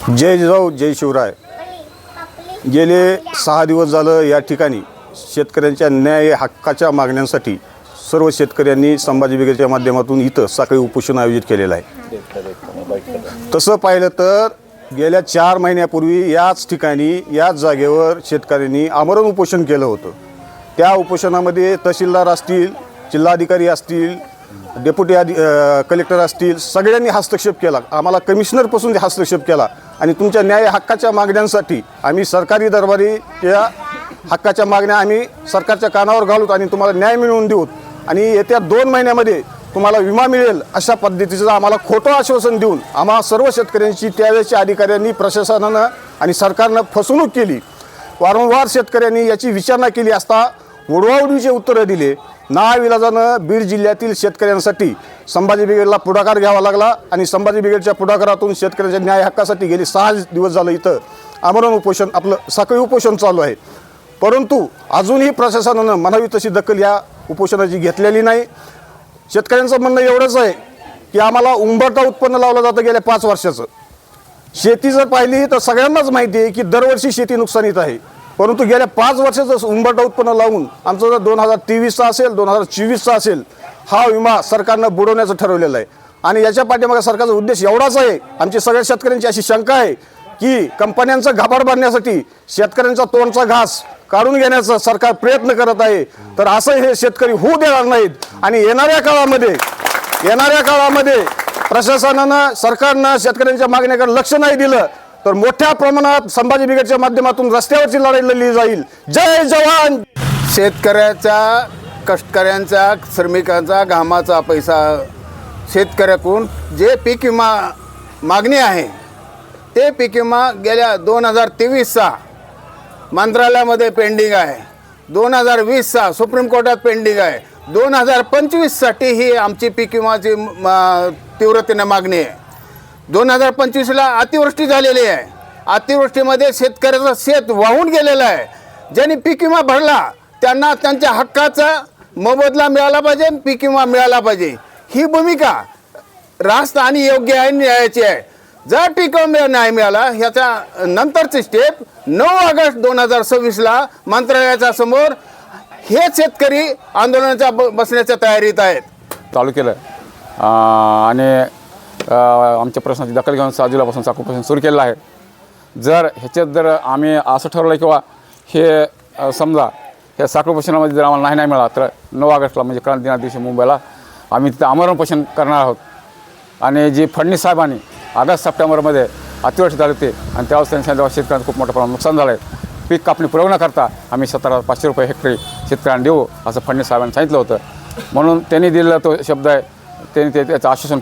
जय जिजाऊ जय शिवराय। गेले 6 दिवस झालं या ठिकाणी शेतकऱ्यांच्या न्याय हक्काच्या मागण्यांसाठी सर्व शेतकऱ्यांनी संभाजी ब्रिगेडच्या माध्यमातून इथं साखळी उपोषण आयोजित केलेलं आहे। तसं पाहिलं तर गेल्या 4 महिन्यापूर्वी याच ठिकाणी याच जागेवर शेतकऱ्यांनी आमरण उपोषण केलं होतं। त्या उपोषणामध्ये तहसीलदार असतील, जिल्हाधिकारी असतील, डेप्युटी कलेक्टर असतील, सगळ्यांनी हस्तक्षेप केला। आम्हाला कमिशनरपासून हस्तक्षेप केला आणि तुमच्या न्याय हक्काच्या मागण्यांसाठी आम्ही सरकारी दरबारी त्या हक्काच्या मागण्या आम्ही सरकारच्या कानावर घालूत आणि तुम्हाला न्याय मिळवून देऊत आणि येत्या 2 महिन्यामध्ये तुम्हाला विमा मिळेल अशा पद्धतीचं आम्हाला खोटं आश्वासन देऊन आम्हा सर्व शेतकऱ्यांची त्यावेळेच्या अधिकाऱ्यांनी, प्रशासनानं आणि सरकारनं फसवणूक केली। वारंवार शेतकऱ्यांनी याची विचारणा केली असता उडवाउडवीचे उत्तरं दिले। नाविलाजानं बीड जिल्ह्यातील शेतकऱ्यांसाठी संभाजी ब्रिगेडला पुढाकार घ्यावा लागला आणि संभाजी ब्रिगेडच्या पुढाकारातून शेतकऱ्यांच्या न्याय हक्कासाठी गेली 6 दिवस झालं इथं आमरण उपोषण, आपलं साखळी उपोषण चालू आहे। परंतु अजूनही प्रशासनानं म्हणावी तशी दखल या उपोषणाची घेतलेली नाही। शेतकऱ्यांचं म्हणणं एवढंच आहे की आम्हाला उंबरठा उत्पन्न लावलं जातं गेल्या 5 वर्षाचं। शेती जर पाहिली तर सगळ्यांनाच माहिती आहे की दरवर्षी शेती नुकसानीत आहे, परंतु गेल्या 5 वर्षाचं उंबरठा उत्पन्न लावून आमचं जर 2023चा असेल, 2024चा असेल, हा विमा सरकारनं बुडवण्याचं ठरवलेलं आहे। आणि याच्या पाठीमागे सरकारचा उद्देश एवढाच आहे। आमची सगळ्या शेतकऱ्यांची अशी शंका आहे की कंपन्यांचं घाबाड बांधण्यासाठी शेतकऱ्यांचा तोंडचा घास काढून घेण्याचा सरकार प्रयत्न करत आहे। तर असं हे शेतकरी होऊ देणार नाहीत आणि येणाऱ्या काळामध्ये प्रशासनानं, सरकारनं शेतकऱ्यांच्या मागण्याकडे लक्ष नाही दिलं तर मोठ्या प्रमाणात संभाजी ब्रिगेडच्या माध्यमातून रस्त्यावरची लढाई लढली जाईल। जय जवान। शेतकऱ्याचा, कष्टकऱ्यांचा, श्रमिकांचा घामाचा पैसा शेतकऱ्याकडून जे पीक विमा मागणी आहे ते पीक विमा गेल्या 2023चा मंत्रालयामध्ये पेंडिंग आहे, 2020चा सुप्रीम कोर्टात पेंडिंग आहे, 2025साठी ही आमची पीक विमाची तीव्रतेने मागणी आहे। 2025ला अतिवृष्टी झालेली आहे। अतिवृष्टीमध्ये शेतकऱ्याचं शेत वाहून गेलेलं आहे। ज्यांनी पीक विमा भरला त्यांना त्यांच्या हक्काचा मोबदला मिळाला पाहिजे, पीक विमा मिळाला पाहिजे। ही भूमिका रास्त आणि योग्य आहे, न्यायाची आहे। जर पीक विमा नाही मिळाला ह्याच्या नंतरची स्टेप 9 ऑगस्ट 2026ला मंत्रालयाच्या समोर हे शेतकरी आंदोलनाच्या बसण्याच्या तयारीत आहेत। चालू केलं आणि आमच्या प्रश्नाची दखल घेऊन 6 जुलैपासून साखळी उपोषण सुरू केलेलं आहे। जर ह्याच्यात जर आम्ही असं ठरवलं किंवा हे समजा ह्या साखळी उपोषणामध्ये जर आम्हाला नाही मिळाला तर 9 ऑगस्टला म्हणजे क्रांती दिना दिवशी मुंबईला आम्ही तिथं आमरण उपोषण करणार आहोत। आणि जी फडणवीस साहेबांनी ऑगस्ट सप्टेंबरमध्ये अतिवृष्टी झाली होती आणि त्यावेळेस त्यांनी सांगितलं शेतकऱ्यांचं खूप मोठं प्रमाणात नुकसान झालं आहे, पीक कापणी पुरवणं करता आम्ही 17,500 रुपये हेक्टरी शेतकऱ्यांना देऊ असं फडणवीस साहेबांनी सांगितलं होतं। म्हणून त्यांनी दिलेला तो शब्द आहे, त्यांनी त्याचं आश्वासन